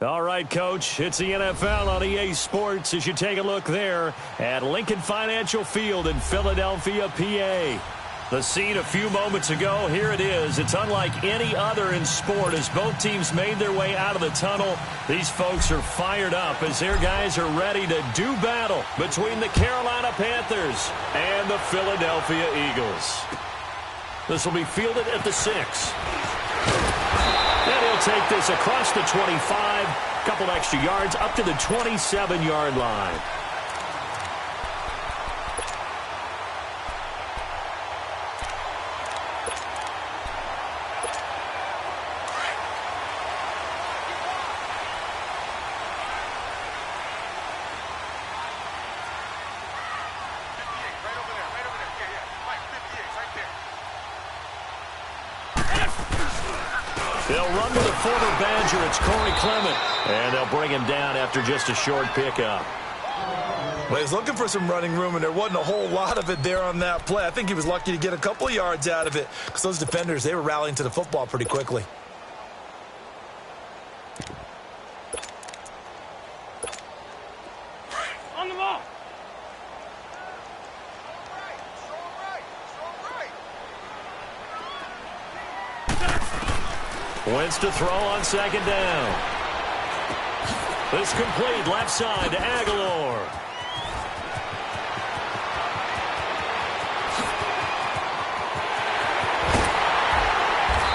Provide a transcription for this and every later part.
All right, Coach, it's the NFL on EA Sports as you take a look there at Lincoln Financial Field in Philadelphia, PA. The scene a few moments ago, here it is. It's unlike any other in sport as both teams made their way out of the tunnel. These folks are fired up as their guys are ready to do battle between the Carolina Panthers and the Philadelphia Eagles. This will be fielded at the 6. And he'll take this across the 25, a couple extra yards up to the 27-yard line. They'll run with a former Badger. It's Corey Clement. And they'll bring him down after just a short pickup. Well, he's looking for some running room, and there wasn't a whole lot of it there on that play. I think he was lucky to get a couple of yards out of it because those defenders, they were rallying to the football pretty quickly. On the ball. Wentz to throw on second down. This complete left side to Aguilar.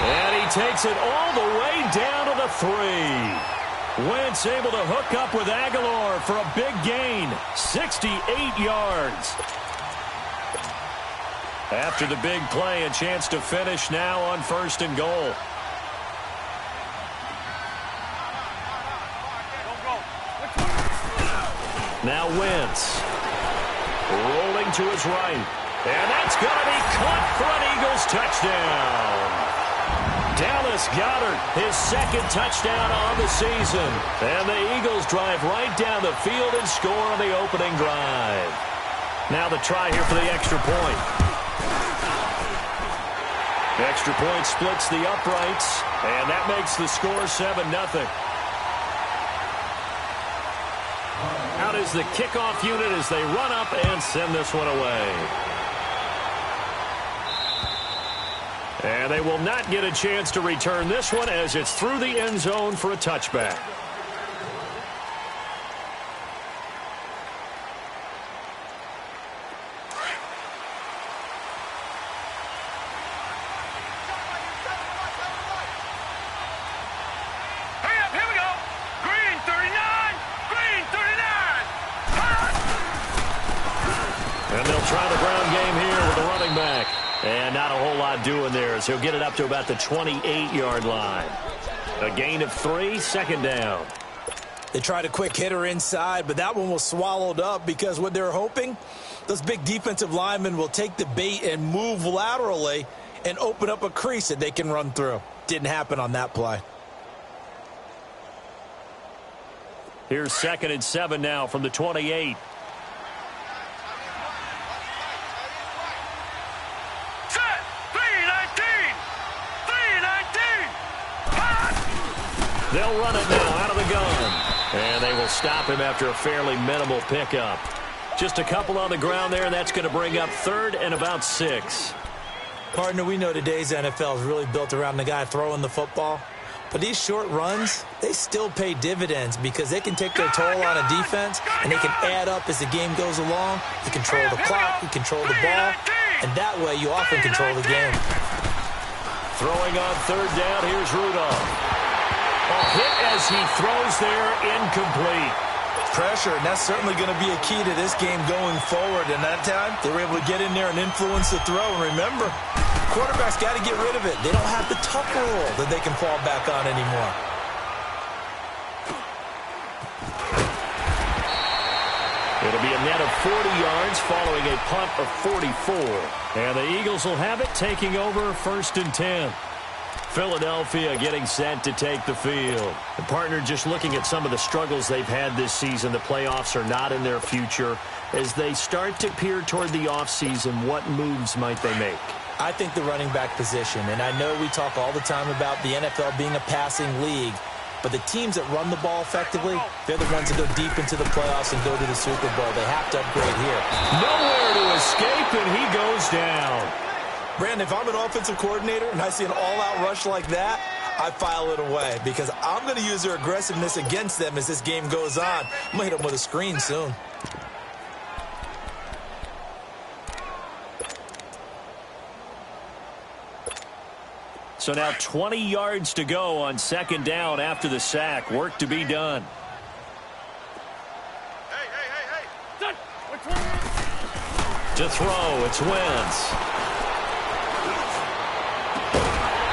And he takes it all the way down to the 3. Wentz able to hook up with Aguilar for a big gain, 68 yards. After the big play, a chance to finish now on 1st and goal. Now Wentz rolling to his right. And that's going to be caught for an Eagles touchdown. Dallas Goedert, his second touchdown on the season. And the Eagles drive right down the field and score on the opening drive. Now the try here for the extra point. The extra point splits the uprights, and that makes the score 7-0. Out is the kickoff unit as they run up and send this one away. And they will not get a chance to return this one as it's through the end zone for a touchback. Try the ground game here with the running back. And not a whole lot doing there as he'll get it up to about the 28-yard line. A gain of 3, second down. They tried a quick hitter inside, but that one was swallowed up because what they're hoping, those big defensive linemen will take the bait and move laterally and open up a crease that they can run through. Didn't happen on that play. Here's 2nd and 7 now from the 28. They'll run it now out of the gun. And they will stop him after a fairly minimal pickup. Just a couple on the ground there, and that's going to bring up 3rd and about 6. Partner, we know today's NFL is really built around the guy throwing the football. But these short runs, they still pay dividends because they can take their toll on a defense, and they can add up as the game goes along. You control the clock, you control the ball, and that way you often control the game. Throwing on 3rd down, here's Rudolph. A hit as he throws there, incomplete. Pressure, and that's certainly going to be a key to this game going forward. And that time, they were able to get in there and influence the throw. And remember, quarterbacks got to get rid of it. They don't have the Tucker rule that they can fall back on anymore. It'll be a net of 40 yards following a punt of 44. And the Eagles will have it, taking over 1st and 10. Philadelphia getting set to take the field. The partner just looking at some of the struggles they've had this season. The playoffs are not in their future. As they start to peer toward the offseason, what moves might they make? I think the running back position, and I know we talk all the time about the NFL being a passing league, But the teams that run the ball effectively, they're the ones that go deep into the playoffs and go to the Super Bowl. They have to upgrade here. Nowhere to escape, and he goes down. Brandon, if I'm an offensive coordinator and I see an all-out rush like that, I file it away because I'm going to use their aggressiveness against them as this game goes on. I'm going to hit them with a screen soon. So now 20 yards to go on second down after the sack. Work to be done. Hey. To throw, it's Wentz.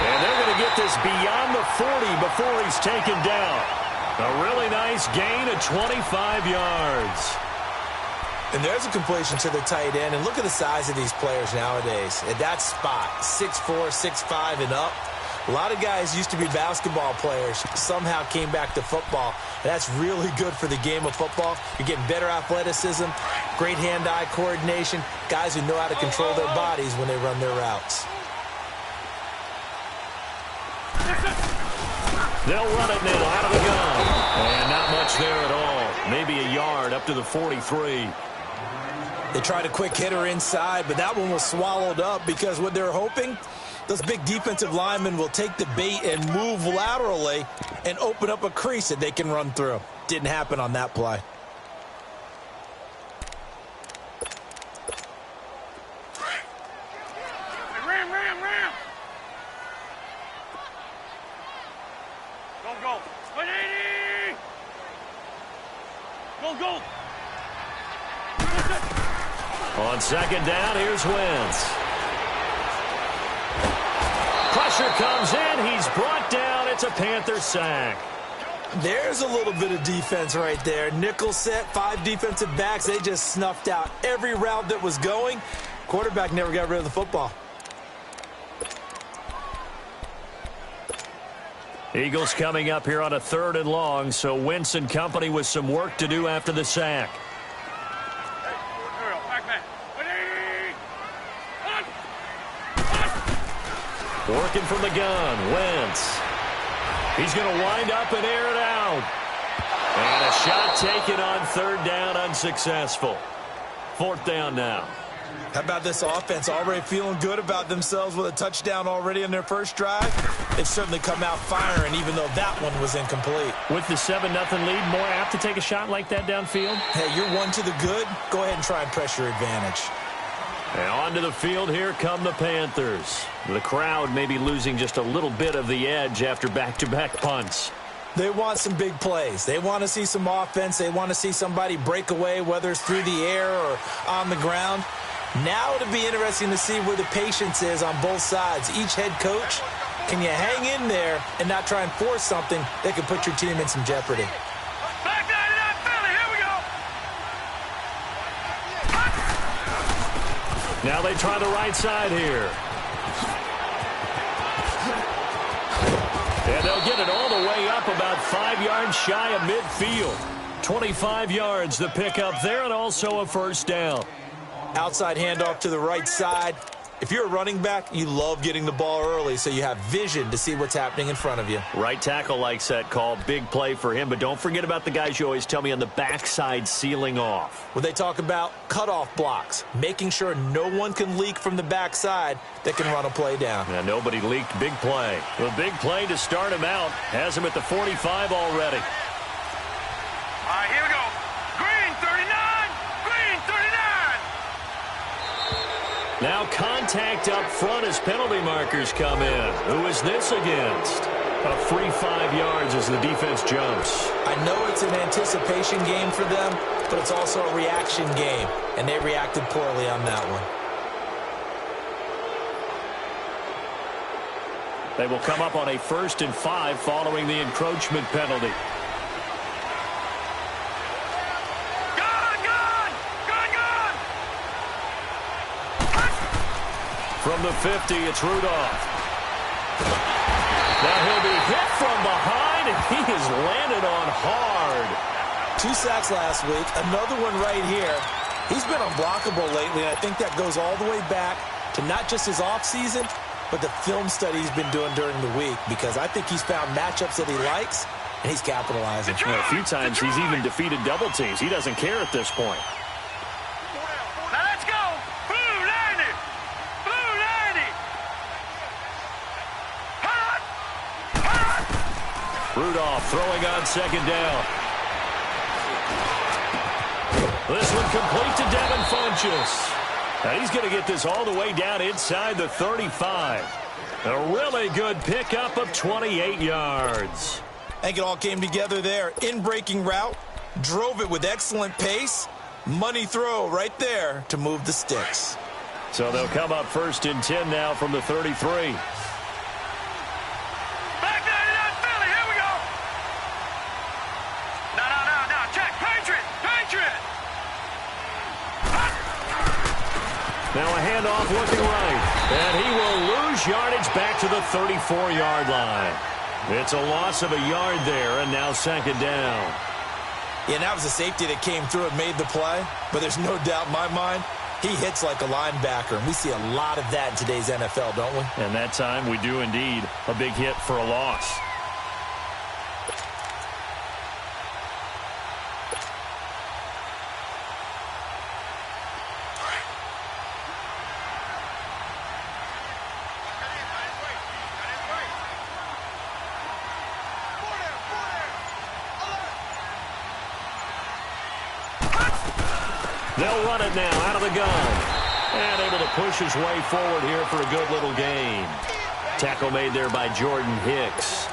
And they're going to get this beyond the 40 before he's taken down. A really nice gain of 25 yards. And there's a completion to the tight end. And look at the size of these players nowadays. At that spot, 6'4", 6'5", and up. A lot of guys used to be basketball players, somehow came back to football. And that's really good for the game of football. You're getting better athleticism, great hand-eye coordination, guys who know how to control their bodies when they run their routes. They'll run it now out of the gun. And not much there at all. Maybe a yard up to the 43. They tried a quick hitter inside, but that one was swallowed up because what they're hoping, those big defensive linemen will take the bait and move laterally and open up a crease that they can run through. Didn't happen on that play. Ram. Go. 180. Go. On second down, here's Wentz. Pressure comes in. He's brought down. It's a Panther sack. There's a little bit of defense right there. Nickel set, 5 defensive backs. They just snuffed out every route that was going. Quarterback never got rid of the football. Eagles coming up here on a 3rd and long, so Wentz and company with some work to do after the sack. Working from the gun, Wentz. He's going to wind up and air it out. And a shot taken on 3rd down, unsuccessful. 4th down now. How about this offense already feeling good about themselves with a touchdown already in their first drive? They've certainly come out firing, even though that one was incomplete. With the 7-0 lead, more apt to take a shot like that downfield? Hey, you're one to the good. Go ahead and try and press your advantage. And onto the field, here come the Panthers. The crowd may be losing just a little bit of the edge after back-to-back punts. They want some big plays. They want to see some offense. They want to see somebody break away, whether it's through the air or on the ground. Now it'll be interesting to see where the patience is on both sides. Each head coach, can you hang in there and not try and force something that could put your team in some jeopardy? Back down to that belly. Here we go. Now they try the right side here. And they'll get it all the way up about 5 yards shy of midfield. 25 yards the pickup there, and also a 1st down. Outside handoff to the right side. If you're a running back, you love getting the ball early so you have vision to see what's happening in front of you. Right tackle likes that call. Big play for him, but don't forget about the guys you always tell me on the backside sealing off. When they talk about cutoff blocks, making sure no one can leak from the backside that can run a play down. And nobody leaked. Big play. The big play to start him out. Has him at the 45 already. All right, here we go. Green 39. Green 39. Now contact up front as penalty markers come in. Who is this against? A free 5 yards as the defense jumps. I know it's an anticipation game for them, but it's also a reaction game, and they reacted poorly on that one. They will come up on a 1st and 5 following the encroachment penalty. From the 50, it's Rudolph. Now he'll be hit from behind, and he is landed on hard. 2 sacks last week, another one right here. He's been unblockable lately, and I think that goes all the way back to not just his offseason, but the film study he's been doing during the week, because I think he's found matchups that he likes, and he's capitalizing. You know, a few times he's even defeated double teams. He doesn't care at this point. Now let's go. Blue 90. Blue 90. Hot. Hot. Rudolph throwing on second down. This one complete to Devin Funchess. Now he's going to get this all the way down inside the 35. A really good pickup of 28 yards. I think it all came together there. In-breaking route, drove it with excellent pace. Money throw right there to move the sticks. So they'll come up 1st and 10 now from the 33. Back 99 Philly. Here we go. No. Check. Patriot. Now a handoff looking right. And he will lose yardage back to the 34-yard line. It's a loss of a yard there, and now 2nd down. Yeah, that was a safety that came through and made the play. But there's no doubt in my mind, he hits like a linebacker. And we see a lot of that in today's NFL, don't we? And that time we do indeed. A big hit for a loss. They'll run it now out of the gun. And able to push his way forward here for a good little gain. Tackle made there by Jordan Hicks.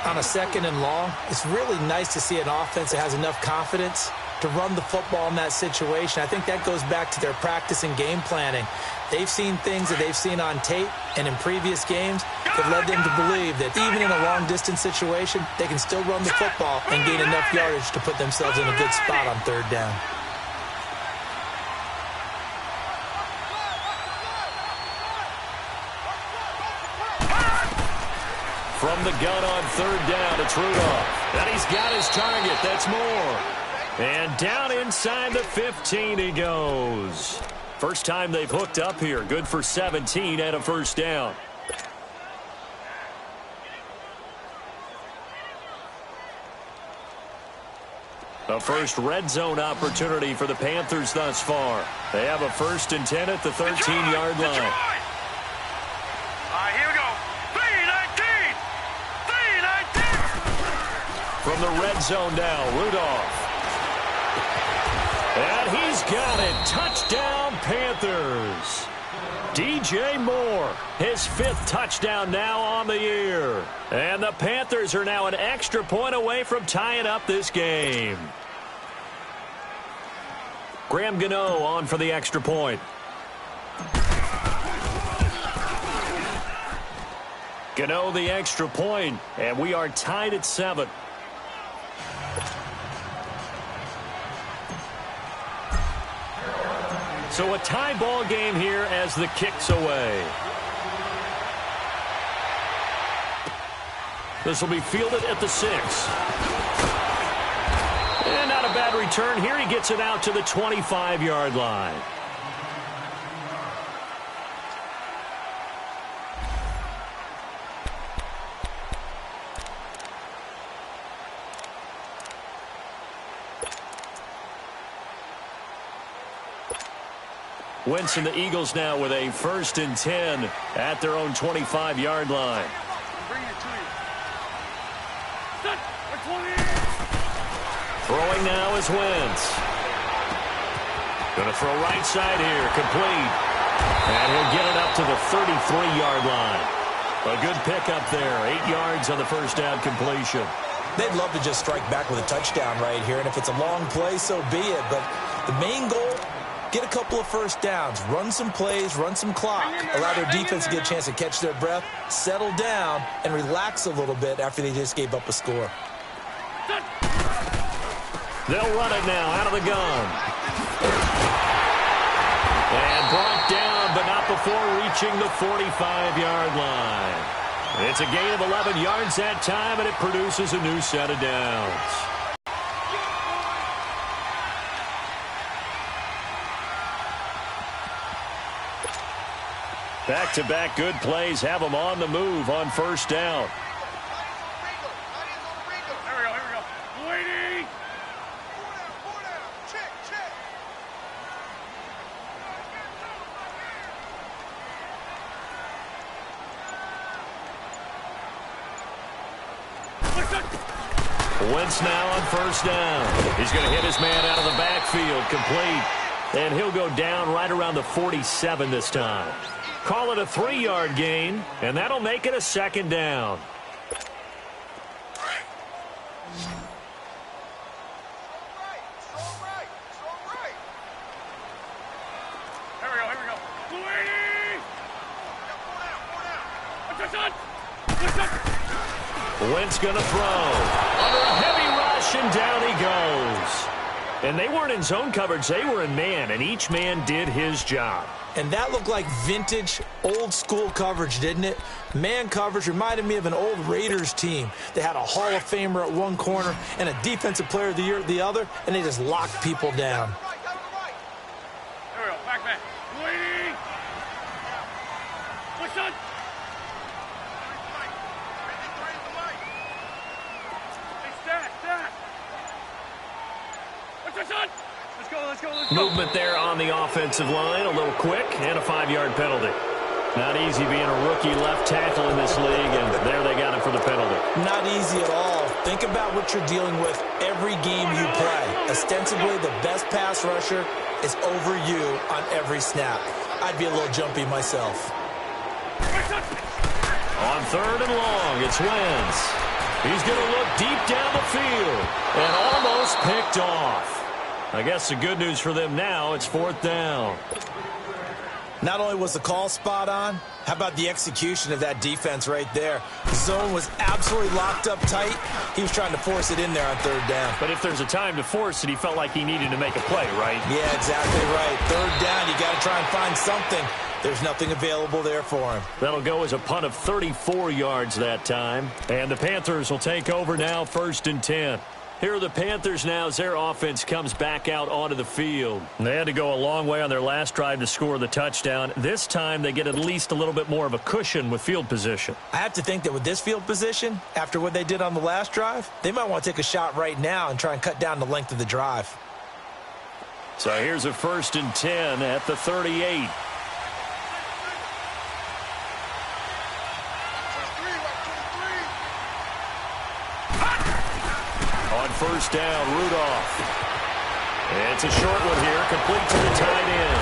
On a 2nd and long, it's really nice to see an offense that has enough confidence to run the football in that situation. I think that goes back to their practice and game planning. They've seen things that they've seen on tape and in previous games that led them to believe that even in a long-distance situation, they can still run the football and gain enough yardage to put themselves in a good spot on 3rd down. From the gun on 3rd down, it's Rudolph. And he's got his target. That's Moore. And down inside the 15 he goes. First time they've hooked up here. Good for 17 and a 1st down. A first red zone opportunity for the Panthers thus far. They have a 1st and 10 at the 13-yard line. All right, here we go. 3-19. From the red zone now, Rudolph. And he's got it. Touchdown, Panthers. DJ Moore, his 5th touchdown now on the year. And the Panthers are now an extra point away from tying up this game. Graham Gano on for the extra point. Gano the extra point, and we are tied at 7. So a tie ball game here as the kick's away. This will be fielded at the 6. And not a bad return here. He gets it out to the 25-yard line. Wentz and the Eagles now with a 1st and 10 at their own 25-yard line. Throwing now is Wentz. Going to throw right side here, complete. And he'll get it up to the 33-yard line. A good pickup there, 8 yards on the first down completion. They'd love to just strike back with a touchdown right here, and if it's a long play, so be it. But the main goal, get a couple of first downs, run some plays, run some clock, allow their defense to get a chance to catch their breath, settle down, and relax a little bit after they just gave up a score. They'll run it now out of the gun. And brought down, but not before reaching the 45-yard line. It's a gain of 11 yards that time, and it produces a new set of downs. Back-to-back good plays have them on the move on first down. Wentz now on first down. He's going to hit his man out of the backfield, complete. And he'll go down right around the 47 this time. Call it a 3-yard gain, and that'll make it a second down. Wentz going to throw. Under a heavy rush, and down he goes. And they weren't in zone coverage. They were in man, and each man did his job. And that looked like vintage, old-school coverage, didn't it? Man coverage reminded me of an old Raiders team. They had a Hall of Famer at one corner and a Defensive Player of the Year at the other, and they just locked people down. There we go. Back. Waiting. Push on. Let's go. Movement there on the offensive line, a little quick, and a 5-yard penalty. Not easy being a rookie left tackle in this league, and there they got him for the penalty. Not easy at all. Think about what you're dealing with every game you play. Ostensibly, the best pass rusher is over you on every snap. I'd be a little jumpy myself. On 3rd and long, it's Wentz. He's going to look deep down the field and almost picked off. I guess the good news for them now, it's 4th down. Not only was the call spot on, how about the execution of that defense right there? The zone was absolutely locked up tight. He was trying to force it in there on 3rd down. But if there's a time to force it, he felt like he needed to make a play, right? Yeah, exactly right. 3rd down, you got to try and find something. There's nothing available there for him. That'll go as a punt of 34 yards that time. And the Panthers will take over now, 1st and 10. Here are the Panthers now as their offense comes back out onto the field. They had to go a long way on their last drive to score the touchdown. This time they get at least a little bit more of a cushion with field position. I have to think that with this field position, after what they did on the last drive, they might want to take a shot right now and try and cut down the length of the drive. So here's a 1st and 10 at the 38. On 1st down, Rudolph. It's a short one here, complete to the tight end.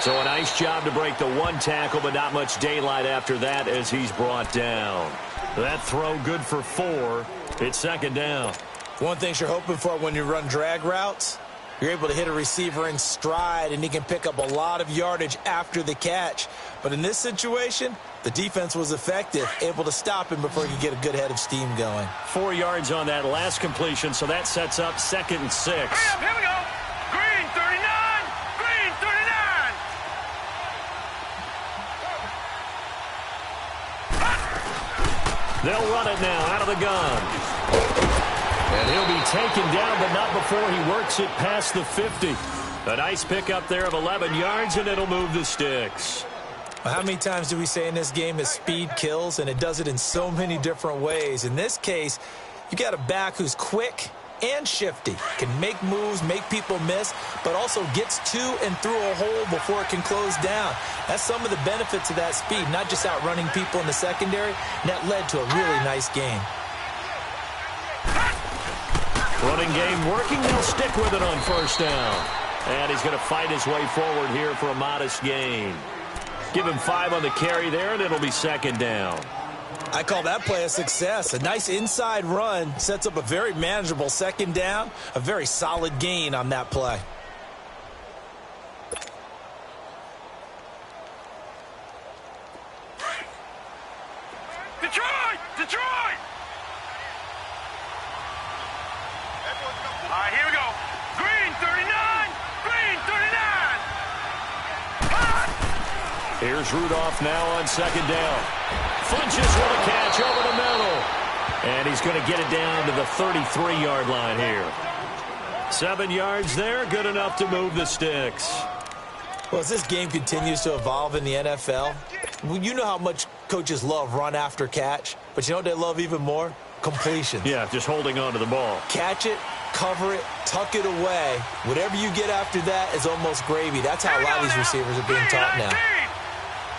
So a nice job to break the 1 tackle, but not much daylight after that as he's brought down. That throw good for 4. It's 2nd down. One thing you're hoping for when you run drag routes, you're able to hit a receiver in stride, and he can pick up a lot of yardage after the catch. But in this situation, the defense was effective, able to stop him before he could get a good head of steam going. 4 yards on that last completion, so that sets up 2nd and 6. Here we go. Green 39. Green 39. They'll run it now out of the gun. And he'll be taken down, but not before he works it past the 50. A nice pickup there of 11 yards, and it'll move the sticks. Well, how many times do we say in this game that speed kills, and it does it in so many different ways? In this case, you got a back who's quick and shifty, can make moves, make people miss, but also gets to and through a hole before it can close down. That's some of the benefits of that speed, not just outrunning people in the secondary, and that led to a really nice game. Running game working. They'll stick with it on 1st down. And he's going to fight his way forward here for a modest gain. Give him 5 on the carry there, and it'll be 2nd down. I call that play a success. A nice inside run sets up a very manageable 2nd down. A very solid gain on that play. Detroit! Here we go. Green 39. Green 39. Here's Rudolph now on 2nd down. Funches with a catch over the middle. And he's going to get it down to the 33-yard line here. 7 yards there, good enough to move the sticks. Well, as this game continues to evolve in the NFL, you know how much coaches love run after catch, but you know what they love even more? Completions. Yeah, just holding on to the ball. Catch it, cover it, tuck it away. Whatever you get after that is almost gravy. That's how a lot of these receivers are being taught now.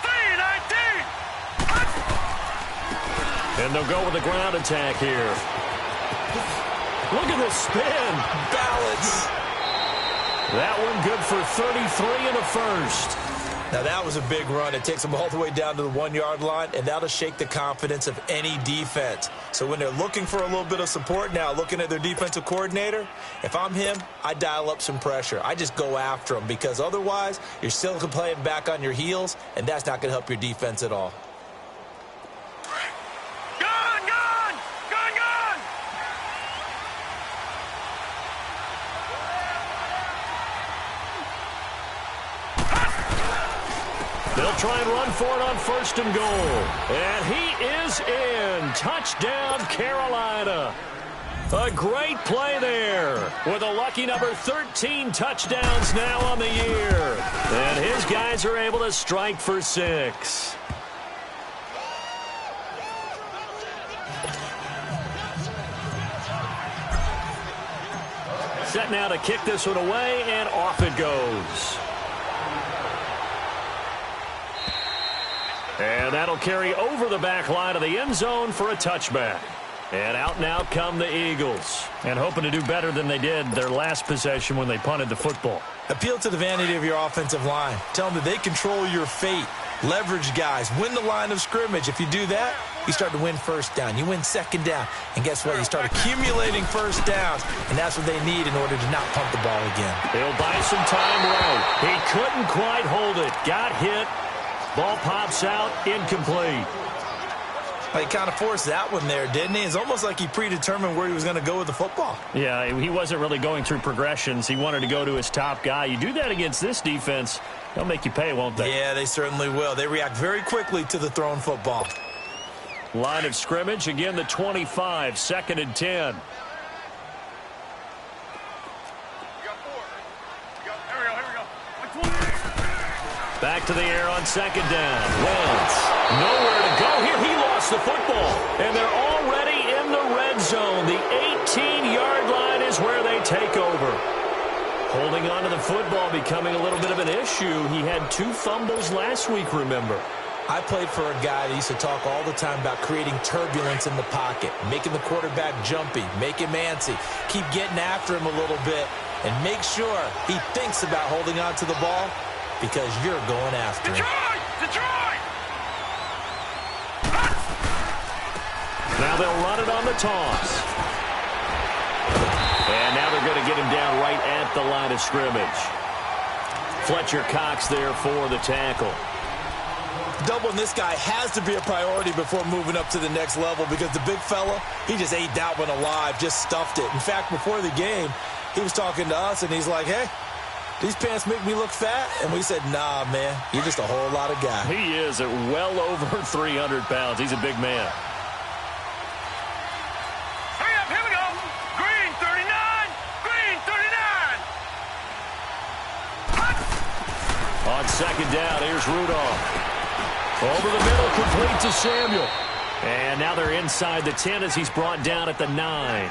3-19. And they'll go with the ground attack here. Look at this spin. Balance. That one good for 33 in the first. Now, that was a big run. It takes them all the way down to the 1-yard line, and that'll shake the confidence of any defense. So when they're looking for a little bit of support now, looking at their defensive coordinator, if I'm him, I dial up some pressure. I just go after them because otherwise you're still playing back on your heels, and that's not going to help your defense at all. They'll try and run for it on 1st and goal. And he is in. Touchdown, Carolina. A great play there with a lucky number 13 touchdowns now on the year. And his guys are able to strike for 6. Set now to kick this one away, and off it goes. And that'll carry over the back line of the end zone for a touchback. And out now come the Eagles. And hoping to do better than they did their last possession when they punted the football. Appeal to the vanity of your offensive line. Tell them that they control your fate. Leverage guys. Win the line of scrimmage. If you do that, you start to win 1st down. You win 2nd down. And guess what? You start accumulating 1st downs. And that's what they need in order to not pump the ball again. He'll buy some time right. He couldn't quite hold it. Got hit. Ball pops out, incomplete. He kind of forced that one there, didn't he? It's almost like he predetermined where he was going to go with the football. Yeah, he wasn't really going through progressions. He wanted to go to his top guy. You do that against this defense, they'll make you pay, won't they? Yeah, they certainly will. They react very quickly to the thrown football. Line of scrimmage, again the 25, 2nd and 10. Back to the air on 2nd down. Wentz, nowhere to go here. He lost the football. And they're already in the red zone. The 18-yard line is where they take over. Holding on to the football becoming a little bit of an issue. He had 2 fumbles last week, remember. I played for a guy that used to talk all the time about creating turbulence in the pocket, making the quarterback jumpy, make him antsy, keep getting after him a little bit, and make sure he thinks about holding on to the ball, because you're going after him. Detroit! Now they'll run it on the toss. And now they're going to get him down right at the line of scrimmage. Fletcher Cox there for the tackle. Doubling this guy has to be a priority before moving up to the next level because the big fella, he just ate that one alive, just stuffed it. In fact, before the game, he was talking to us, and he's like, hey, these pants make me look fat? And we said, nah, man, you're just a whole lot of guy. He is at well over 300 pounds. He's a big man. Hurry up, here we go. Green 39, green 39. On 2nd down, here's Rudolph. Over the middle, complete to Samuel. And now they're inside the 10 as he's brought down at the 9.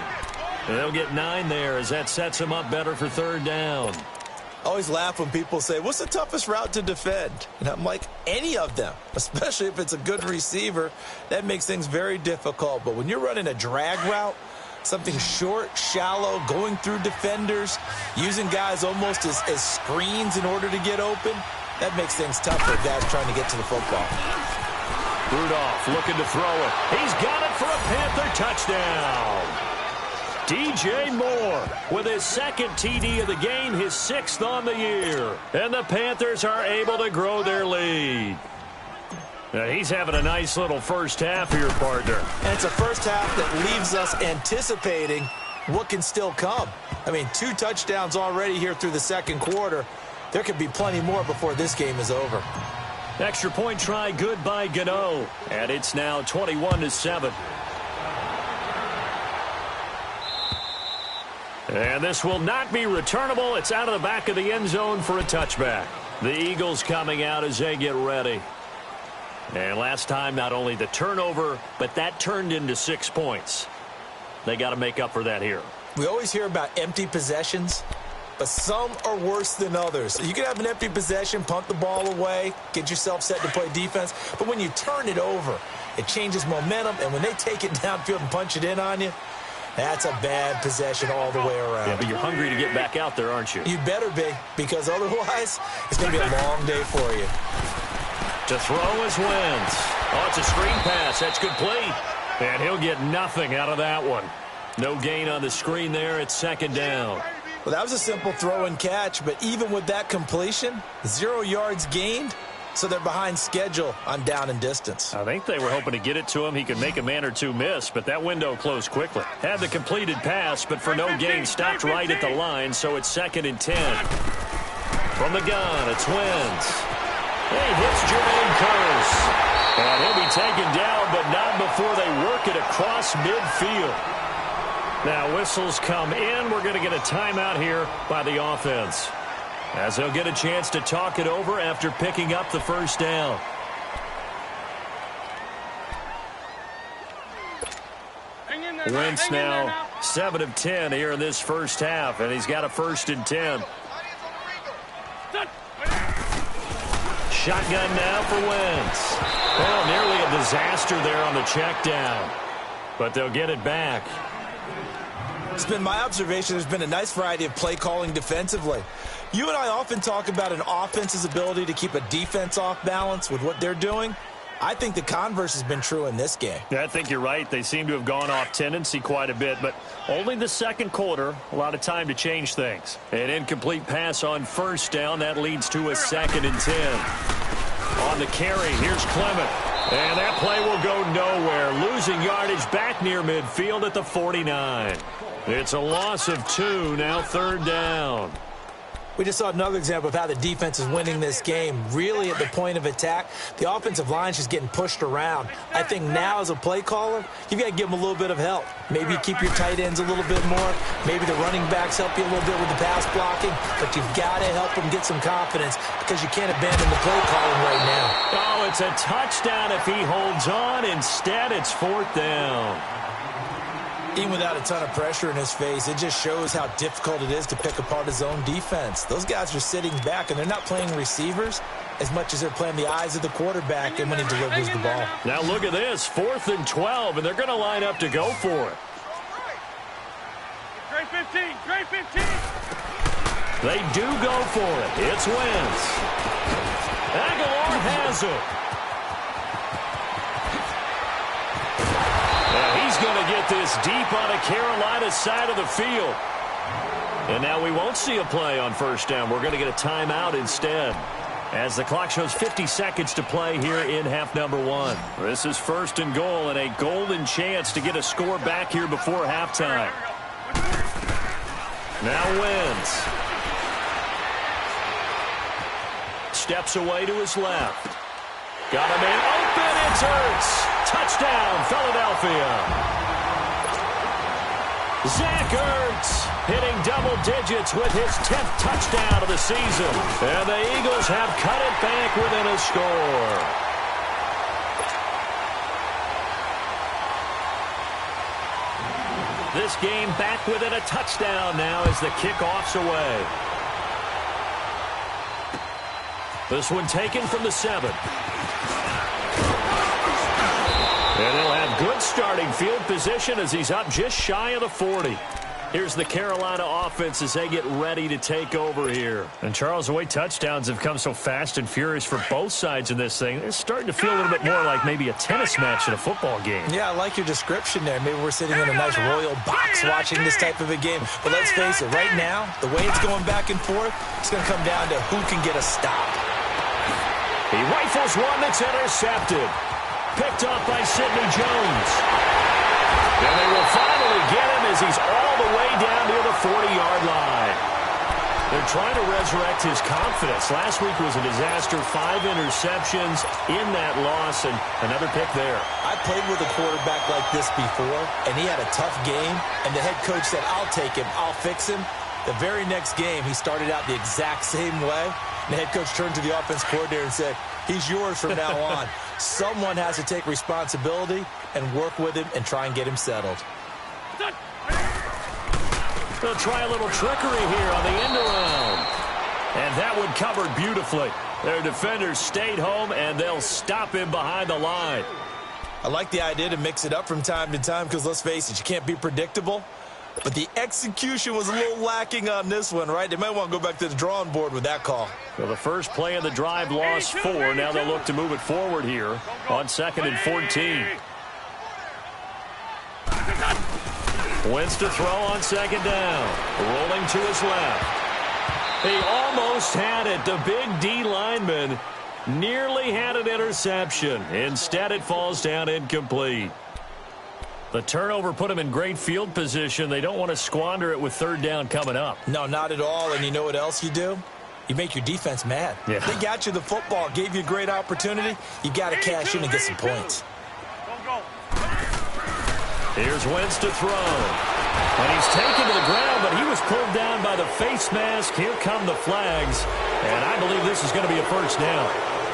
They'll get 9 there as that sets him up better for 3rd down. I always laugh when people say, what's the toughest route to defend? And I'm like, any of them, especially if it's a good receiver. That makes things very difficult. But when you're running a drag route, something short, shallow, going through defenders, using guys almost as screens in order to get open, that makes things tough for guys trying to get to the football. Rudolph looking to throw it. He's got it for a Panther touchdown. DJ Moore with his 2nd TD of the game, his 6th on the year. And the Panthers are able to grow their lead. Now he's having a nice little first half here, partner. And it's a first half that leaves us anticipating what can still come. I mean, 2 touchdowns already here through the 2nd quarter. There could be plenty more before this game is over. Extra point try good by Gano. And it's now 21-7. And this will not be returnable. It's out of the back of the end zone for a touchback. The Eagles coming out as they get ready. And last time, not only the turnover, but that turned into 6 points. They got to make up for that here. We always hear about empty possessions, but some are worse than others. You can have an empty possession, punt the ball away, get yourself set to play defense, but when you turn it over, it changes momentum, and when they take it downfield and punch it in on you, That's a bad possession all the way around. Yeah, but you're hungry to get back out there, aren't you? You better be, because otherwise it's going to be a long day for you. To throw is Wentz. Oh, it's a screen pass. That's complete. And he'll get nothing out of that one. No gain on the screen there. It's second down. Well, that was a simple throw and catch, but even with that completion, 0 yards gained, so they're behind schedule on down and distance. I think they were hoping to get it to him. He could make a man or two miss, but that window closed quickly. Had the completed pass, but for no gain, stopped right at the line, so it's 2nd and 10. From the gun, it's Wentz. He hits Jermaine Kearse. And he'll be taken down, but not before they work it across midfield. Now whistles come in. We're going to get a timeout here by the offense, as they'll get a chance to talk it over after picking up the first down. Wentz now 7 of 10 here in this first half, and he's got a 1st and 10. Shotgun now for Wentz. Oh, nearly a disaster there on the check down, but they'll get it back. It's been my observation there's been a nice variety of play calling defensively. You and I often talk about an offense's ability to keep a defense off balance with what they're doing. I think the converse has been true in this game. Yeah, I think you're right. They seem to have gone off tendency quite a bit, but only the second quarter, a lot of time to change things. An incomplete pass on first down. That leads to a 2nd and 10. On the carry, here's Clement. And that play will go nowhere. Losing yardage back near midfield at the 49. It's a loss of 2, now 3rd down. We just saw another example of how the defense is winning this game. Really at the point of attack, the offensive line's just getting pushed around. I think now as a play caller, you've got to give them a little bit of help. Maybe you keep your tight ends a little bit more. Maybe the running backs help you a little bit with the pass blocking. But you've got to help them get some confidence because you can't abandon the play calling right now. Oh, it's a touchdown if he holds on. Instead, it's 4th down. Even without a ton of pressure in his face, it just shows how difficult it is to pick apart his own defense. Those guys are sitting back, and they're not playing receivers as much as they're playing the eyes of the quarterback and when he delivers the ball. Now look at this, 4th and 12, and they're going to line up to go for it. Great 15, great 15. They do go for it. It's Wentz. Aguilar has it. He's going to get this deep on a Carolina side of the field. And now we won't see a play on first down. We're going to get a timeout instead, as the clock shows 50 seconds to play here in half number 1. This is 1st and goal, and a golden chance to get a score back here before halftime. Now Wentz. Steps away to his left. Got a man open. It's Ertz. Touchdown, Philadelphia. Zach Ertz hitting double digits with his 10th touchdown of the season. And the Eagles have cut it back within a score. This game back within a touchdown now as the kickoff's away. This one taken from the 7. And he'll have good starting field position as he's up just shy of the 40. Here's the Carolina offense as they get ready to take over here. And, Charles, the way touchdowns have come so fast and furious for both sides in this thing, it's starting to feel a little bit more like maybe a tennis match in a football game. Yeah, I like your description there. Maybe we're sitting in a nice royal box watching this type of a game. But let's face it, right now, the way it's going back and forth, it's going to come down to who can get a stop. He rifles one that's intercepted. Picked off by Sidney Jones. And they will finally get him as he's all the way down near the 40-yard line. They're trying to resurrect his confidence. Last week was a disaster. 5 interceptions in that loss, and another pick there. I played with a quarterback like this before, and he had a tough game, and the head coach said, I'll take him, I'll fix him. The very next game, he started out the exact same way, and the head coach turned to the offense coordinator and said, he's yours from now on. Someone has to take responsibility and work with him and try and get him settled. They'll try a little trickery here on the end around. And that one covered beautifully. Their defenders stayed home, and they'll stop him behind the line. I like the idea to mix it up from time to time because, let's face it, you can't be predictable. But the execution was a little lacking on this one, right? They might want to go back to the drawing board with that call. So the first play of the drive lost 4. Now they'll look to move it forward here on 2nd and 14. Wentz to throw on 2nd down. Rolling to his left. He almost had it. The big D lineman nearly had an interception. Instead, it falls down incomplete. The turnover put him in great field position. They don't want to squander it with 3rd down coming up. No, not at all. And you know what else you do? You make your defense mad. Yeah. They got you the football, gave you a great opportunity. You got to cash in and get some points. Here's Wentz to throw. And he's taken to the ground, but he was pulled down by the face mask. Here come the flags. And I believe this is going to be a 1st down.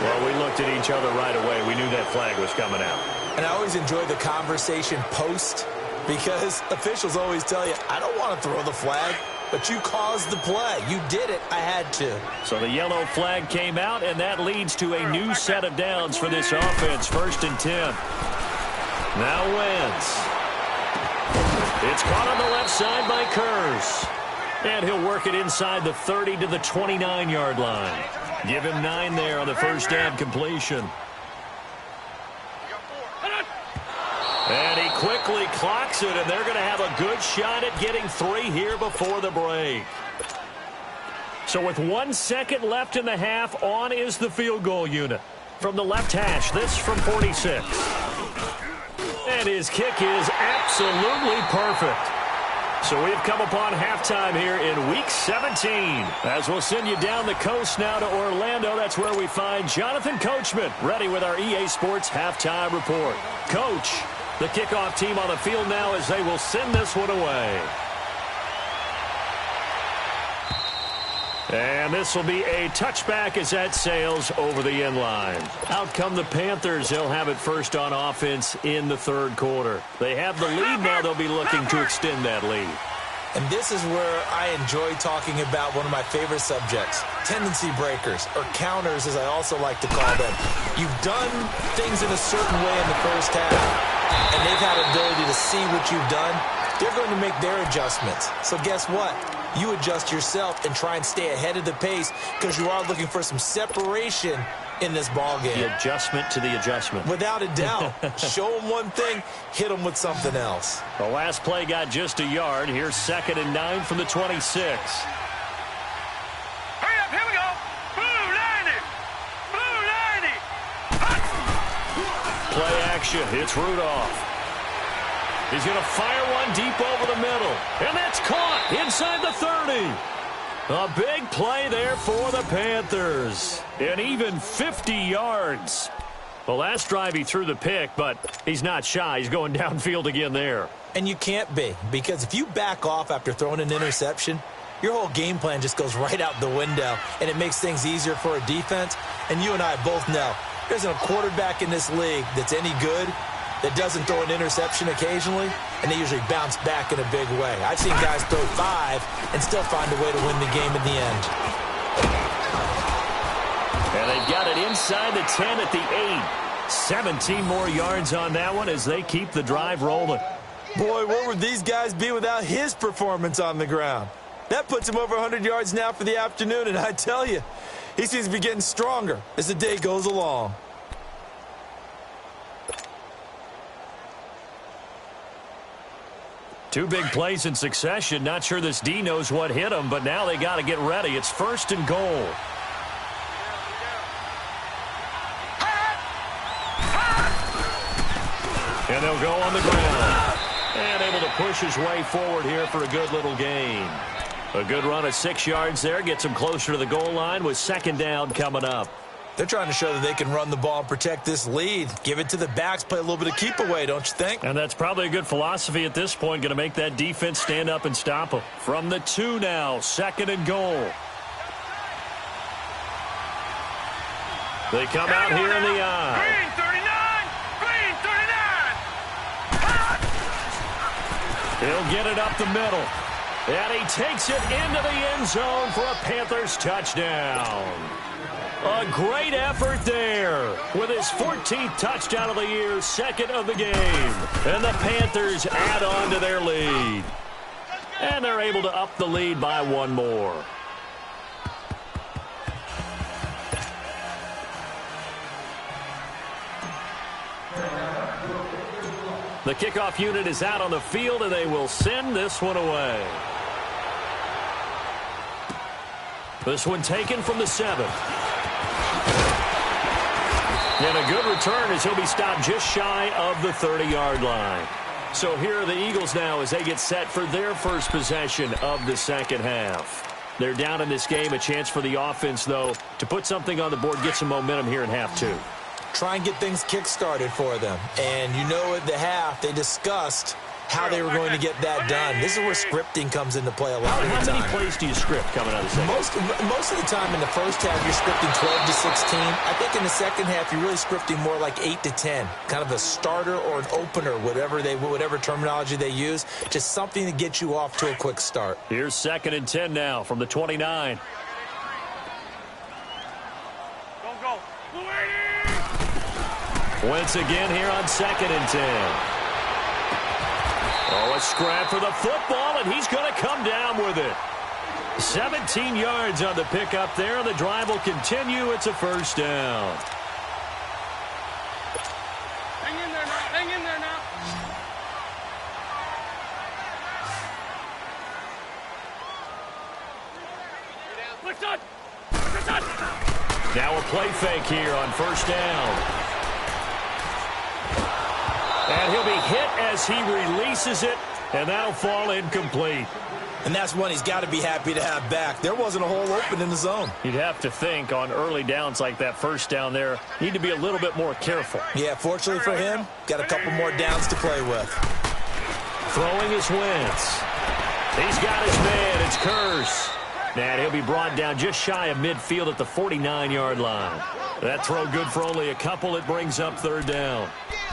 Well, we looked at each other right away. We knew that flag was coming out. And I always enjoy the conversation post because officials always tell you, I don't want to throw the flag, but you caused the play. You did it. I had to. So the yellow flag came out, and that leads to a new set of downs for this offense. 1st and 10. Now Wentz. It's caught on the left side by Kurz. And he'll work it inside the 30 to the 29-yard line. Give him 9 there on the 1st down completion. And he quickly clocks it, and they're going to have a good shot at getting 3 here before the break. So with 1 second left in the half, on is the field goal unit. From the left hash, this from 46. And his kick is absolutely perfect. So we've come upon halftime here in Week 17. As we'll send you down the coast now to Orlando, that's where we find Jonathan Coachman, ready with our EA Sports Halftime Report. Coach, the kickoff team on the field now as they will send this one away. And this will be a touchback as that sails over the end line. Out come the Panthers. They'll have it first on offense in the 3rd quarter. They have the lead now. They'll be looking to extend that lead. And this is where I enjoy talking about one of my favorite subjects, tendency breakers, or counters as I also like to call them. You've done things in a certain way in the first half, and they've had ability to see what you've done. They're going to make their adjustments. So guess what? You adjust yourself and try and stay ahead of the pace because you are looking for some separation in this ball game. The adjustment to the adjustment. Without a doubt. Show them one thing, hit them with something else. The last play got just a yard. Here's 2nd and 9 from the 26. Hurry up, here we go. Blue 90. Blue 90. Hot. Play action. It's Rudolph. He's going to fire one deep over the middle. And that's caught inside the 30. A big play there for the Panthers. And even 50 yards. The last drive he threw the pick, but he's not shy. He's going downfield again there. And you can't be, because if you back off after throwing an interception, your whole game plan just goes right out the window, and it makes things easier for a defense. And you and I both know there isn't a quarterback in this league that's any good that doesn't throw an interception occasionally, and they usually bounce back in a big way. I've seen guys throw 5 and still find a way to win the game in the end. And they've got it inside the 10 at the 8. 17 more yards on that one as they keep the drive rolling. Boy, where would these guys be without his performance on the ground? That puts him over 100 yards now for the afternoon, and I tell you, he seems to be getting stronger as the day goes along. Two big plays in succession. Not sure this D knows what hit him, but now they got to get ready. It's 1st and goal. And they'll go on the ground. And able to push his way forward here for a good little gain. A good run at 6 yards there. Gets him closer to the goal line with 2nd down coming up. They're trying to show that they can run the ball and protect this lead. Give it to the backs, play a little bit of keep away, don't you think? And that's probably a good philosophy at this point. Going to make that defense stand up and stop them. From the 2 now, 2nd and goal. They come out here in the eye. Green 39. Green 39. He'll get it up the middle. And he takes it into the end zone for a Panthers touchdown. A great effort there with his 14th touchdown of the year, second of the game. And the Panthers add on to their lead. And they're able to up the lead by one more. The kickoff unit is out on the field, and they will send this one away. This one taken from the 7. And a good return as he'll be stopped just shy of the 30-yard line. So here are the Eagles now as they get set for their first possession of the second half. They're down in this game. A chance for the offense, though, to put something on the board, get some momentum here in half two. Try and get things kick-started for them. And you know at the half, they discussed how they were going to get that done. This is where scripting comes into play a lot of the time. How many plays do you script coming out of the second? Most of the time in the first half, you're scripting 12 to 16. I think in the second half, you're really scripting more like 8 to 10. Kind of a starter or an opener, whatever terminology they use. Just something to get you off to a quick start. Here's 2nd and 10 now from the 29. Go. Wentz again here on 2nd and 10. Oh, a scrap for the football, and he's going to come down with it. 17 yards on the pickup there. The drive will continue. It's a first down. Hang in there now. Push on. Now a play fake here on first down. And he'll be hit as he releases it, and that'll fall incomplete. And that's one he's got to be happy to have back. There wasn't a hole open in the zone. You'd have to think on early downs like that first down there, need to be a little bit more careful. Yeah, fortunately for him, got a couple more downs to play with. Throwing his Wentz. He's got his man. It's Curse. And he'll be brought down just shy of midfield at the 49-yard line. That throw good for only a couple. It brings up third down.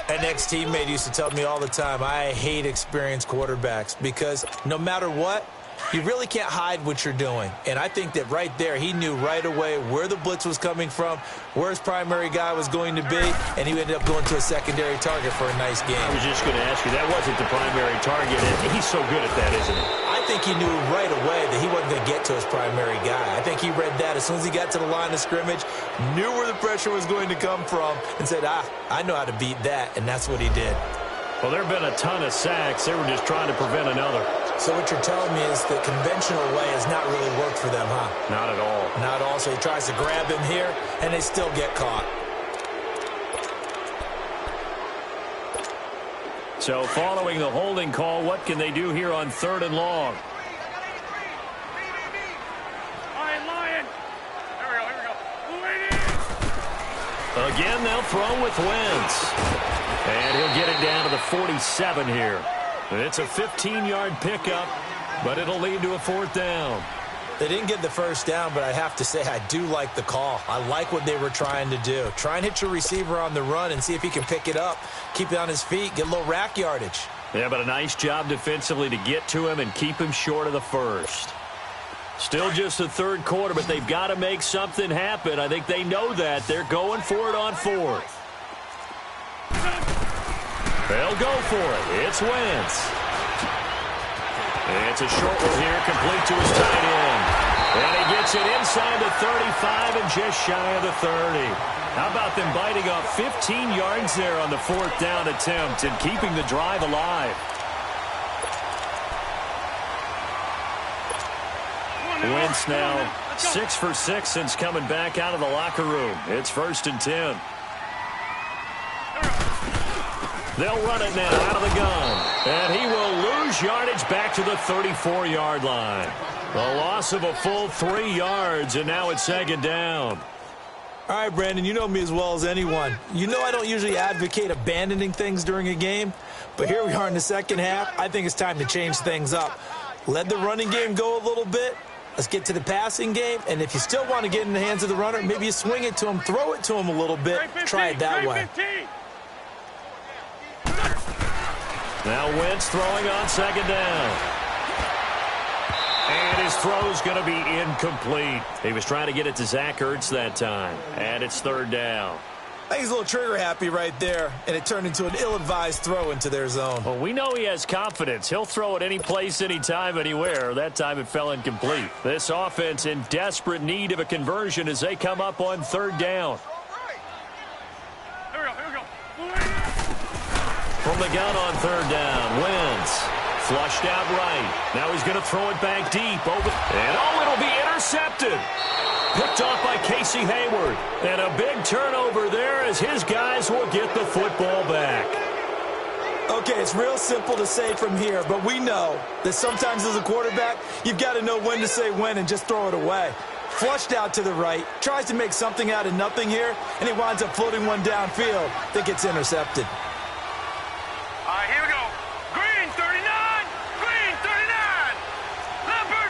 An ex-teammate used to tell me all the time, I hate experienced quarterbacks because no matter what, you really can't hide what you're doing. And I think that right there, he knew right away where the blitz was coming from, where his primary guy was going to be, and he ended up going to a secondary target for a nice game. I was just going to ask you, that wasn't the primary target. He's so good at that, isn't he? I think he knew right away that he wasn't going to get to his primary guy. I think he read that as soon as he got to the line of scrimmage, knew where the pressure was going to come from, and said, I know how to beat that, and that's what he did. Well, there have been a ton of sacks. They were just trying to prevent another. So what you're telling me is the conventional way has not really worked for them, huh? Not at all. Not at all. So he tries to grab him here, and they still get caught. So following the holding call, what can they do here on 3rd and long? Lion. Here we go. Again, they'll throw with Wentz. And he'll get it down to the 47 here. It's a 15-yard pickup, but it'll lead to a 4th down. They didn't get the first down, but I have to say I do like the call. I like what they were trying to do. Try and hit your receiver on the run and see if he can pick it up, keep it on his feet, get a little rack yardage. Yeah, but a nice job defensively to get to him and keep him short of the first. Still just the 3rd quarter, but they've got to make something happen. I think they know that. They're going for it on 4th. They'll go for it. It's Wentz. It's a short one here, complete to his tight end. And he gets it inside the 35 and just shy of the 30. How about them biting off 15 yards there on the 4th down attempt and keeping the drive alive? Wentz now 6 for 6 since coming back out of the locker room. It's 1st and 10. They'll run it now out of the gun. And he will lose yardage back to the 34-yard line. A loss of a full 3 yards, and now it's 2nd down. All right, Brandon, you know me as well as anyone. You know I don't usually advocate abandoning things during a game, but here we are in the second half. I think it's time to change things up. Let the running game go a little bit. Let's get to the passing game, and if you still want to get in the hands of the runner, maybe you swing it to him, throw it to him a little bit, try it that way. Now Wentz throwing on 2nd down. And his throw's going to be incomplete. He was trying to get it to Zach Ertz that time. And it's third down. I think he's a little trigger happy right there, and it turned into an ill-advised throw into their zone. Well, we know he has confidence. He'll throw it any place, anytime, anywhere. That time it fell incomplete. This offense in desperate need of a conversion as they come up on third down. Here we go. From the gun on third down, Wentz flushed out right. Now he's going to throw it back deep. And it'll be intercepted. Picked off by Casey Hayward. And a big turnover there as his guys will get the football back. Okay, it's real simple to say from here, but we know that sometimes as a quarterback, you've got to know when to say when and just throw it away. Flushed out to the right, tries to make something out of nothing here, and he winds up floating one downfield that gets intercepted. All right, here we go. Green 39. Green 39. Leopard.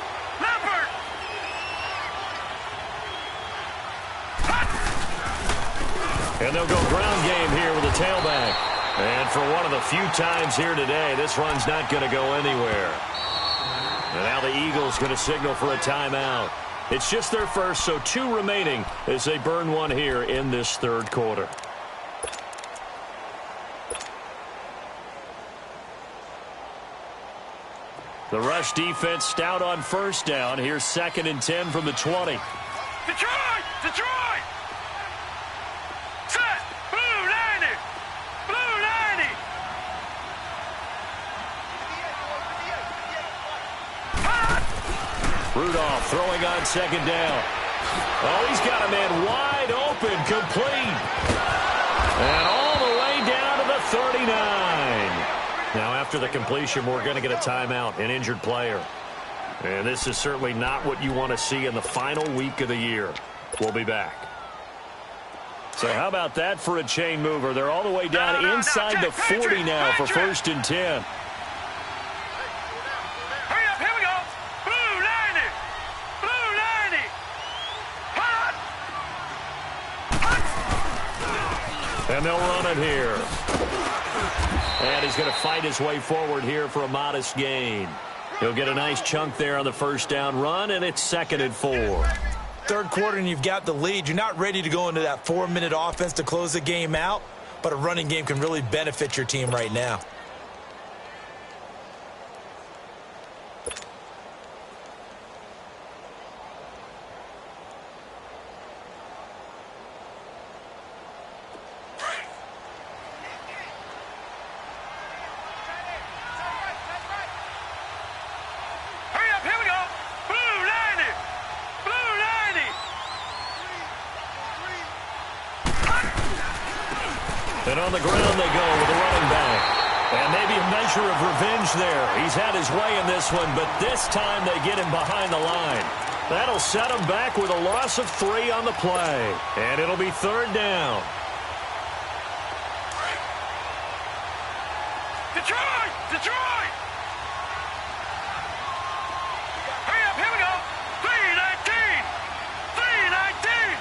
And they'll go ground game here with a tailback. And for one of the few times here today, this run's not going to go anywhere. And now the Eagles going to signal for a timeout. It's just their first, so 2 remaining as they burn one here in this third quarter. The rush defense stout on first down. Here's 2nd and 10 from the 20. Detroit. Set. Blue 90. Blue 90. Rudolph throwing on 2nd down. Oh, he's got a man wide open, complete. And all the way down to the 39. Now, after the completion, we're going to get a timeout, an injured player. And this is certainly not what you want to see in the final week of the year. We'll be back. So how about that for a chain mover? They're all the way down inside the 40 now for 1st and 10. Hurry up, here we go. Blue 90. Blue 90. Hot. And they'll run it here. And he's going to fight his way forward here for a modest gain. He'll get a nice chunk there on the first down run, and it's 2nd and 4. Third quarter and you've got the lead. You're not ready to go into that 4-minute offense to close the game out, but a running game can really benefit your team right now. And on the ground they go with a running back. And maybe a measure of revenge there. He's had his way in this one, but this time they get him behind the line. That'll set him back with a loss of 3 on the play. And it'll be 3rd down. Detroit! Detroit! Hurry up, here we go. 319! 319!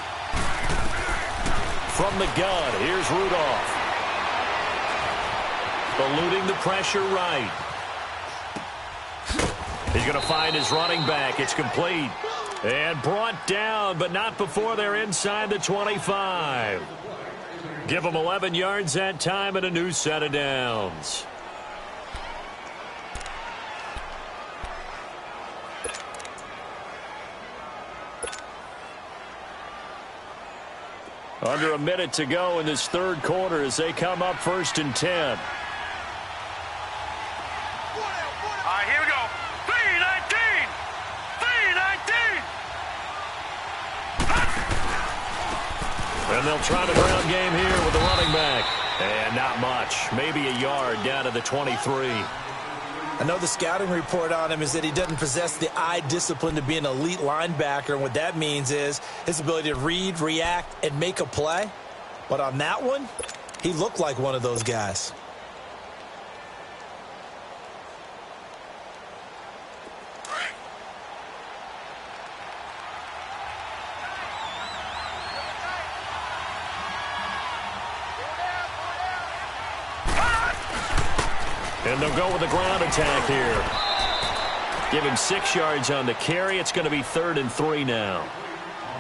From the gun, here's Rudolph. Eluding the pressure right. He's going to find his running back. It's complete. And brought down, but not before they're inside the 25. Give them 11 yards that time and a new set of downs. Under a minute to go in this third quarter as they come up 1st and 10. All right, here we go. 319! 319! And they'll try the ground game here with the running back. And not much. Maybe a yard down to the 23. I know the scouting report on him is that he doesn't possess the eye discipline to be an elite linebacker. And what that means is his ability to read, react, and make a play. But on that one, he looked like one of those guys. And they'll go with the ground attack here. Give him 6 yards on the carry. It's going to be 3rd and 3 now.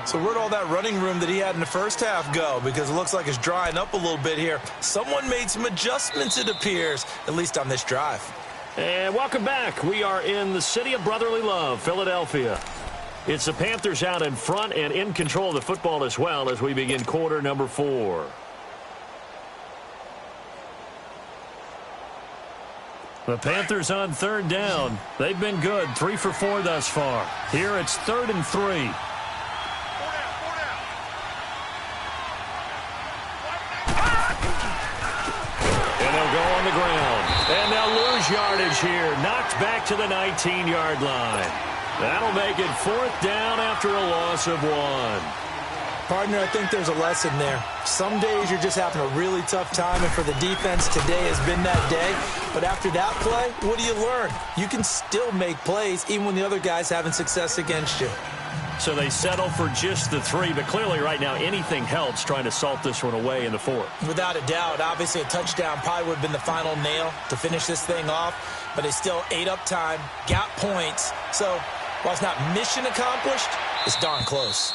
So where'd all that running room that he had in the first half go? Because it looks like it's drying up a little bit here. Someone made some adjustments, it appears, at least on this drive. And welcome back. We are in the city of brotherly love, Philadelphia. It's the Panthers out in front and in control of the football as well as we begin quarter number 4. The Panthers on 3rd down. They've been good, 3 for 4 thus far. Here it's 3rd and 3. On the ground. And they'll lose yardage here. Knocked back to the 19-yard line. That'll make it 4th down after a loss of 1. Partner, I think there's a lesson there. Some days you're just having a really tough time, and for the defense, today has been that day. But after that play, what do you learn? You can still make plays even when the other guy's having success against you. So they settle for just the 3, but clearly right now anything helps trying to salt this one away in the 4th. Without a doubt, obviously a touchdown probably would have been the final nail to finish this thing off, but they still ate up time, got points. So while it's not mission accomplished, it's darn close.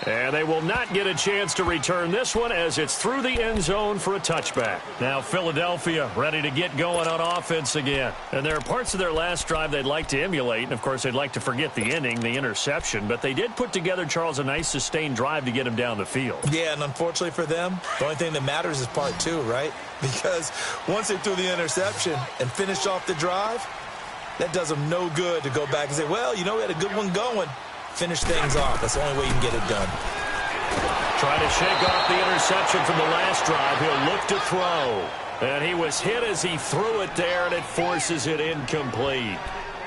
And they will not get a chance to return this one as it's through the end zone for a touchback. Now Philadelphia ready to get going on offense again. And there are parts of their last drive they'd like to emulate. And, of course, they'd like to forget the ending, the interception. But they did put together, Charles, a nice sustained drive to get him down the field. Yeah, and unfortunately for them, the only thing that matters is part 2, right? Because once they threw the interception and finished off the drive, that does them no good to go back and say, well, you know, we had a good one going. Finish things off. That's the only way you can get it done. Trying to shake off the interception from the last drive. He'll look to throw. And he was hit as he threw it there, and it forces it incomplete.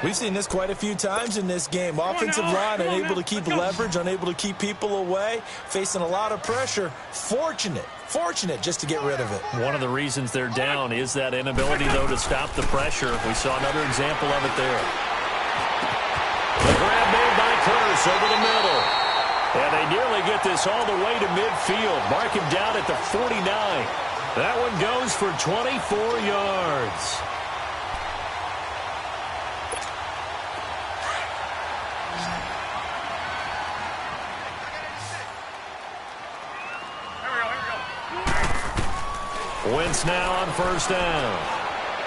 We've seen this quite a few times in this game. Offensive line unable to keep leverage, unable to keep people away, facing a lot of pressure. Fortunate just to get rid of it. One of the reasons they're down is that inability, though, to stop the pressure. We saw another example of it there. The grab made by Curtis over the middle. And they nearly get this all the way to midfield. Mark him down at the 49. That one goes for 24 yards. Wentz now on 1st down.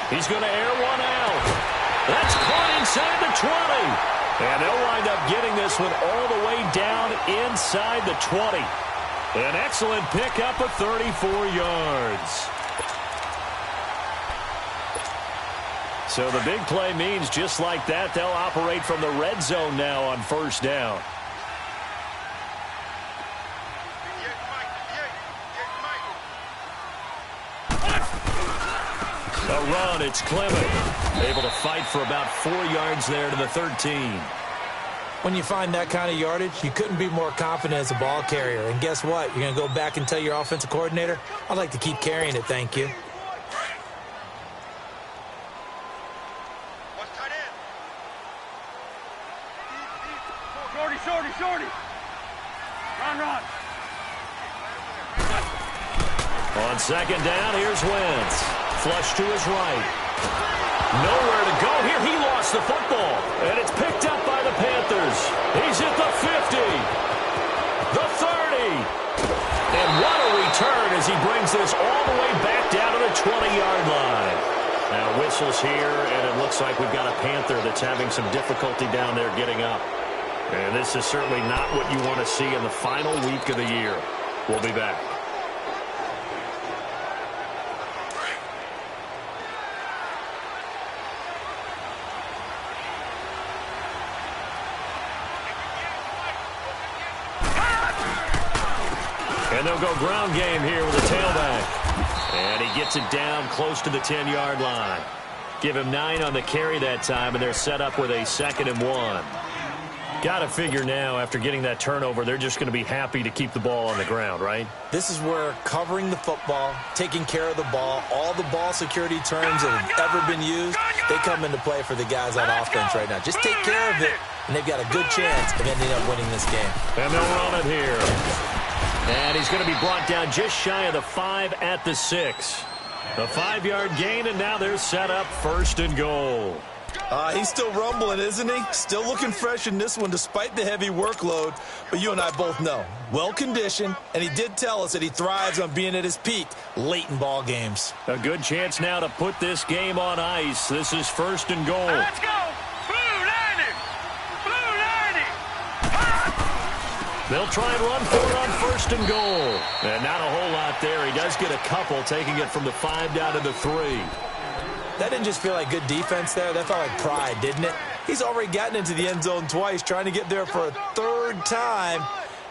He's going to air one out. That's caught inside the 20. And they'll wind up getting this one all the way down inside the 20. An excellent pickup of 34 yards. So the big play means just like that, they'll operate from the red zone now on 1st down. A run, it's Clement. Able to fight for about 4 yards there to the 13. When you find that kind of yardage, you couldn't be more confident as a ball carrier. And guess what? You're going to go back and tell your offensive coordinator, I'd like to keep carrying it, thank you. Shorty. Run. On 2nd down, here's Wentz. Flush to his right. Nowhere to go here. He lost the football. And it's picked up by the Panthers. He's at the 50. The 30. And what a return as he brings this all the way back down to the 20-yard line. Now whistles here, and it looks like we've got a Panther that's having some difficulty down there getting up. And this is certainly not what you want to see in the final week of the year. We'll be back. And they'll go ground game here with a tailback. And he gets it down close to the 10-yard line. Give him 9 on the carry that time, and they're set up with a 2nd and 1. Got to figure now, after getting that turnover, they're just going to be happy to keep the ball on the ground, right? This is where covering the football, taking care of the ball, all the ball security terms that have ever been used, they come into play for the guys on offense right now. Just take care of it, and they've got a good chance of ending up winning this game. And they'll run it here. And he's going to be brought down just shy of the 5 at the 6. A 5-yard gain, and now they're set up 1st and goal. He's still rumbling, isn't he? Still looking fresh in this one despite the heavy workload. But you and I both know, well-conditioned, and he did tell us that he thrives on being at his peak late in ball games. A good chance now to put this game on ice. This is 1st and goal. Let's go! Blue 90! Blue 90! They'll try and run for it on 1st and goal. And not a whole lot there. He does get a couple, taking it from the 5 down to the 3. That didn't just feel like good defense there. That felt like pride, didn't it? He's already gotten into the end zone twice, trying to get there for a 3rd time.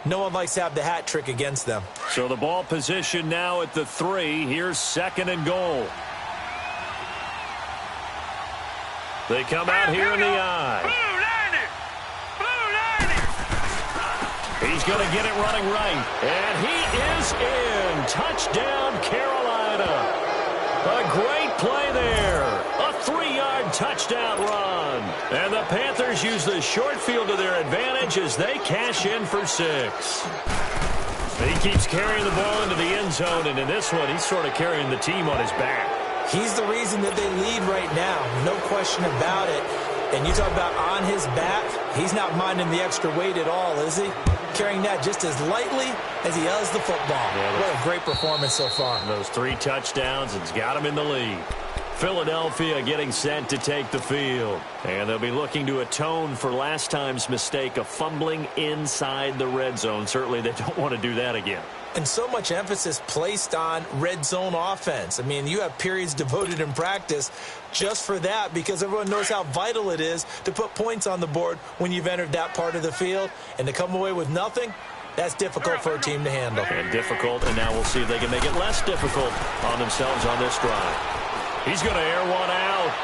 No one likes to have the hat trick against them. So the ball position now at the 3. Here's 2nd and goal. They come out here in the eye. Blue 90! Blue 90! He's going to get it running right. And he is in. Touchdown, Carolina. A great play there. A 3-yard touchdown run. And the Panthers use the short field to their advantage as they cash in for 6. He keeps carrying the ball into the end zone, and in this one, he's sort of carrying the team on his back. He's the reason that they lead right now. No question about it. And you talk about on his back, he's not minding the extra weight at all, is he? Carrying that just as lightly as he does the football. Yeah, what a great performance so far. Those 3 touchdowns, it's got him in the lead. Philadelphia getting set to take the field. And they'll be looking to atone for last time's mistake of fumbling inside the red zone. Certainly they don't want to do that again. And so much emphasis placed on red zone offense. I mean, you have periods devoted in practice just for that because everyone knows how vital it is to put points on the board when you've entered that part of the field. And to come away with nothing, that's difficult for a team to handle. And difficult, and now we'll see if they can make it less difficult on themselves on this drive. He's going to air one out.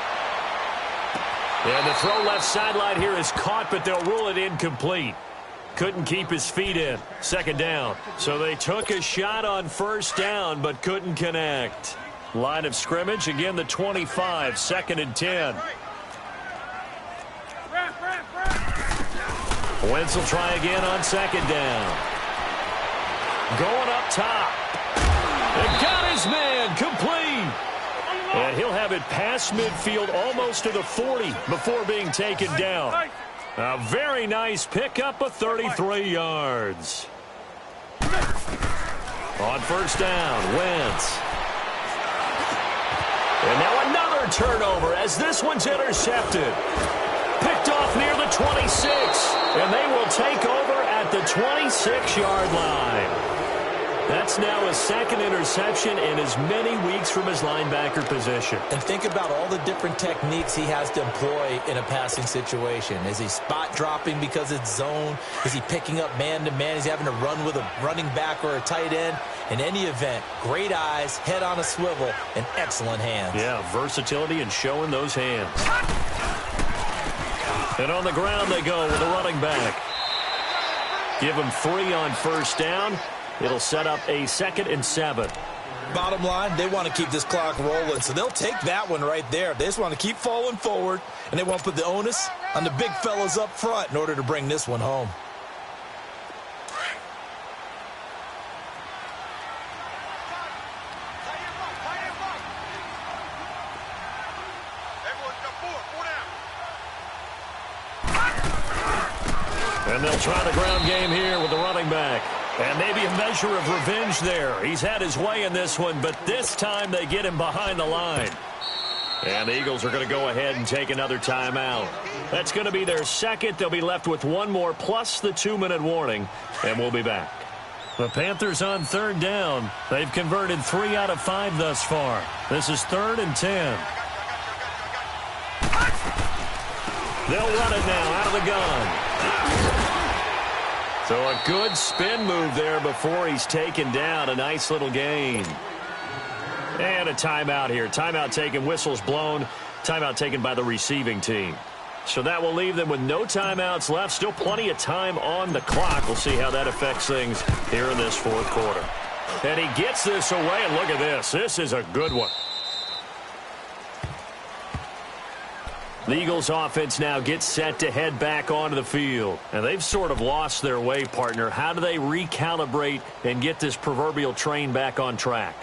And the throw left sideline here is caught, but they'll rule it incomplete. Couldn't keep his feet in. 2nd down. So they took a shot on 1st down, but couldn't connect. Line of scrimmage, again the 25, 2nd and 10. Wentz will try again on 2nd down. Going up top. And got his man complete. And he'll have it past midfield almost to the 40 before being taken down. A very nice pickup of 33 yards. On 1st down, Wentz. And now another turnover as this one's intercepted. Picked off near the 26. And they will take over at the 26-yard line. That's now his 2nd interception in as many weeks from his linebacker position. And think about all the different techniques he has to employ in a passing situation. Is he spot dropping because it's zone? Is he picking up man-to-man? Is he having to run with a running back or a tight end? In any event, great eyes, head on a swivel, and excellent hands. Yeah, versatility and showing those hands. And on the ground they go with a running back. Give him 3 on 1st down. It'll set up a 2nd and 7. Bottom line, they want to keep this clock rolling, so they'll take that one right there. They just want to keep falling forward, and they want to put the onus on the big fellas up front in order to bring this one home. And they'll try the ground game here with the running back. And maybe a measure of revenge there. He's had his way in this one, but this time they get him behind the line. And the Eagles are going to go ahead and take another timeout. That's going to be their 2nd. They'll be left with 1 more plus the 2-minute warning, and we'll be back. The Panthers on 3rd down. They've converted 3 out of 5 thus far. This is 3rd and 10. They'll run it now out of the gun. So a good spin move there before he's taken down. A nice little gain. And a timeout here. Timeout taken, whistles blown. Timeout taken by the receiving team. So that will leave them with no timeouts left. Still plenty of time on the clock. We'll see how that affects things here in this 4th quarter. And he gets this away, and look at this. This is a good one. The Eagles offense now gets set to head back onto the field. And they've sort of lost their way, partner. How do they recalibrate and get this proverbial train back on track?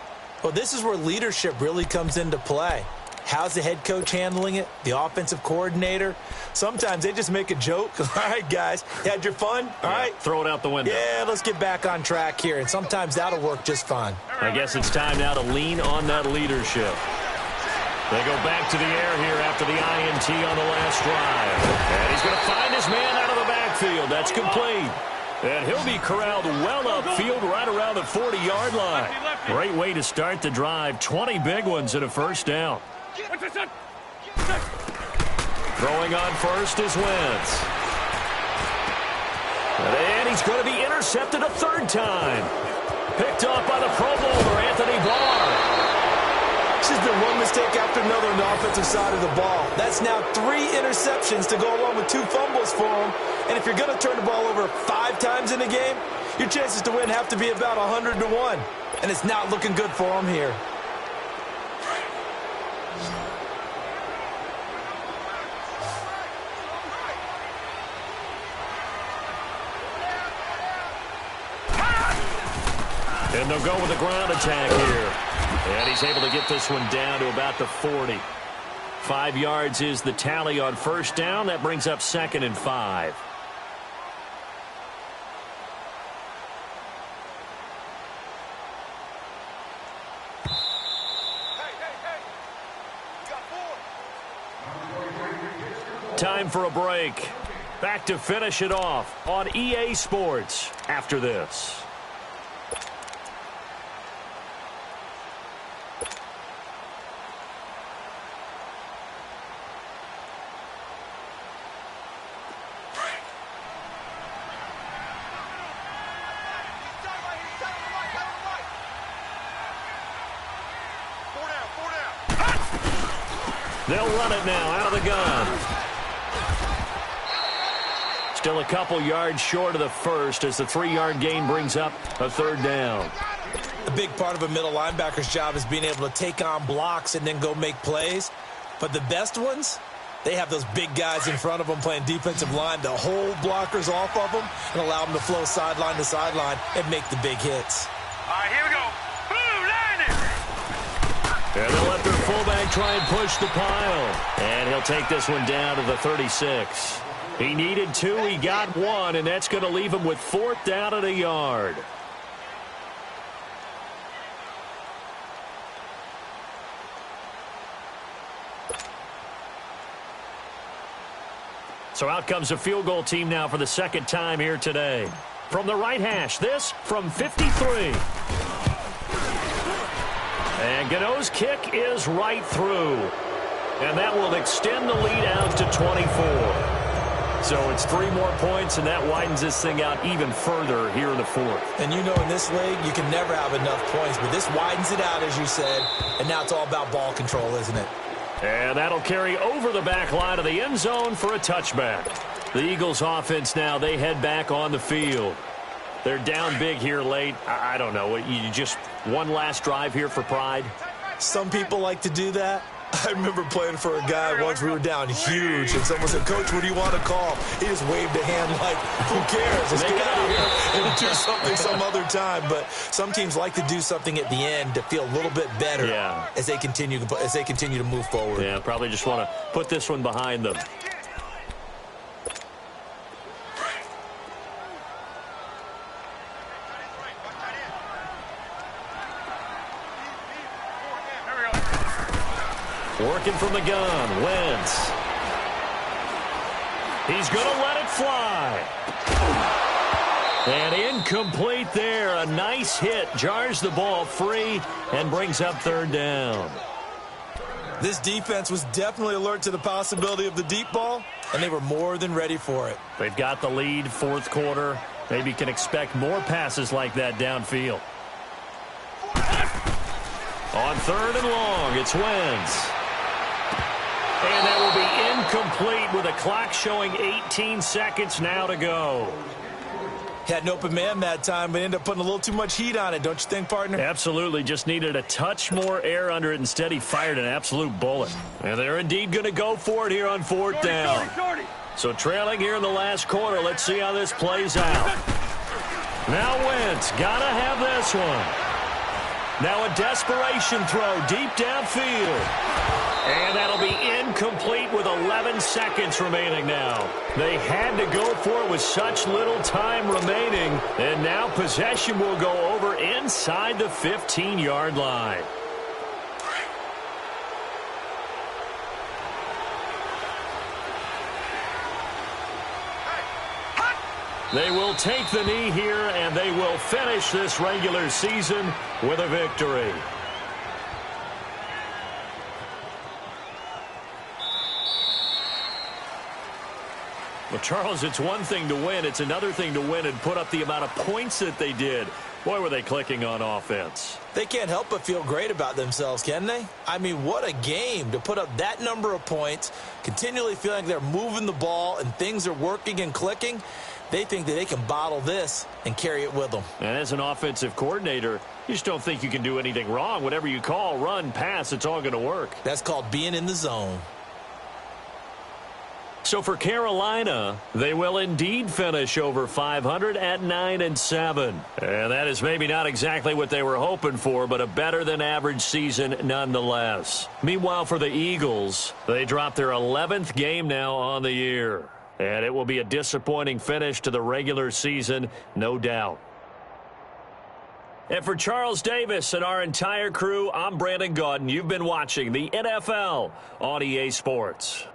Well, this is where leadership really comes into play. How's the head coach handling it? The offensive coordinator? Sometimes they just make a joke. All right, guys, you had your fun? All right. Throw it out the window. Yeah, let's get back on track here, and sometimes that'll work just fine. I guess it's time now to lean on that leadership. They go back to the air here after the INT on the last drive. And he's going to find his man out of the backfield. That's complete. And he'll be corralled well upfield right around the 40-yard line. Great way to start the drive. 20 big ones and a first down. Throwing on first is Wentz. And he's going to be intercepted a third time. Picked off by the Pro Bowler, Anthony Barr. This has been one mistake after another on the offensive side of the ball. That's now 3 interceptions to go along with 2 fumbles for him. And if you're going to turn the ball over 5 times in a game, your chances to win have to be about 100 to 1. And it's not looking good for him here. And they'll go with a ground attack here. And he's able to get this one down to about the 40. 5 yards is the tally on first down. That brings up 2nd and 5. Time for a break. Back to finish it off on EA Sports after this. They'll run it now out of the gun. Still a couple yards short of the first as the 3-yard gain brings up a third down. A big part of a middle linebacker's job is being able to take on blocks and then go make plays. But the best ones, they have those big guys in front of them playing defensive line to hold blockers off of them and allow them to flow sideline to sideline and make the big hits. All right, here we go. Blue line it. And they'll let their fullback try and push the pile. And he'll take this one down to the 36. He needed 2, he got 1, and that's going to leave him with 4th down and a yard. So out comes a field goal team now for the 2nd time here today. From the right hash, this from 53. And Gano's kick is right through. And that will extend the lead out to 24. So it's 3 more points, and that widens this thing out even further here in the 4th. And you know in this league, you can never have enough points, but this widens it out, as you said, and now it's all about ball control, isn't it? And that'll carry over the back line of the end zone for a touchback. The Eagles offense now, they head back on the field. They're down big here late. I don't know. You just one last drive here for pride? Some people like to do that. I remember playing for a guy once. We were down huge, and someone said, "Coach, what do you want to call?" He just waved a hand like, "Who cares? Let's get out of here and do something some other time." But some teams like to do something at the end to feel a little bit better as they continue to move forward. Yeah, probably just want to put this one behind them. Working from the gun, Wentz. He's going to let it fly. And incomplete there. A nice hit. Jars the ball free and brings up 3rd down. This defense was definitely alert to the possibility of the deep ball, and they were more than ready for it. They've got the lead, 4th quarter. Maybe can expect more passes like that downfield. On 3rd and long, it's Wentz. And that will be incomplete with a clock showing 18 seconds now to go. Had an open man that time, but ended up putting a little too much heat on it, don't you think, partner? Absolutely. Just needed a touch more air under it. Instead, he fired an absolute bullet. And they're indeed going to go for it here on 4th down. So trailing here in the last quarter. Let's see how this plays out. Now Wentz. Got to have this one. Now a desperation throw deep downfield. And that'll be incomplete with 11 seconds remaining now. They had to go for it with such little time remaining. And now possession will go over inside the 15-yard line. They will take the knee here, and they will finish this regular season with a victory. Well, Charles, it's one thing to win. It's another thing to win and put up the amount of points that they did. Boy, were they clicking on offense. They can't help but feel great about themselves, can they? I mean, what a game to put up that number of points, continually feeling like they're moving the ball and things are working and clicking. They think that they can bottle this and carry it with them. And as an offensive coordinator, you just don't think you can do anything wrong. Whatever you call, run, pass, it's all going to work. That's called being in the zone. So for Carolina, they will indeed finish over 500 at 9-7. And that is maybe not exactly what they were hoping for, but a better than average season nonetheless. Meanwhile, for the Eagles, they dropped their 11th game now on the year. And it will be a disappointing finish to the regular season, no doubt. And for Charles Davis and our entire crew, I'm Brandon Gaudin. You've been watching the NFL on EA Sports.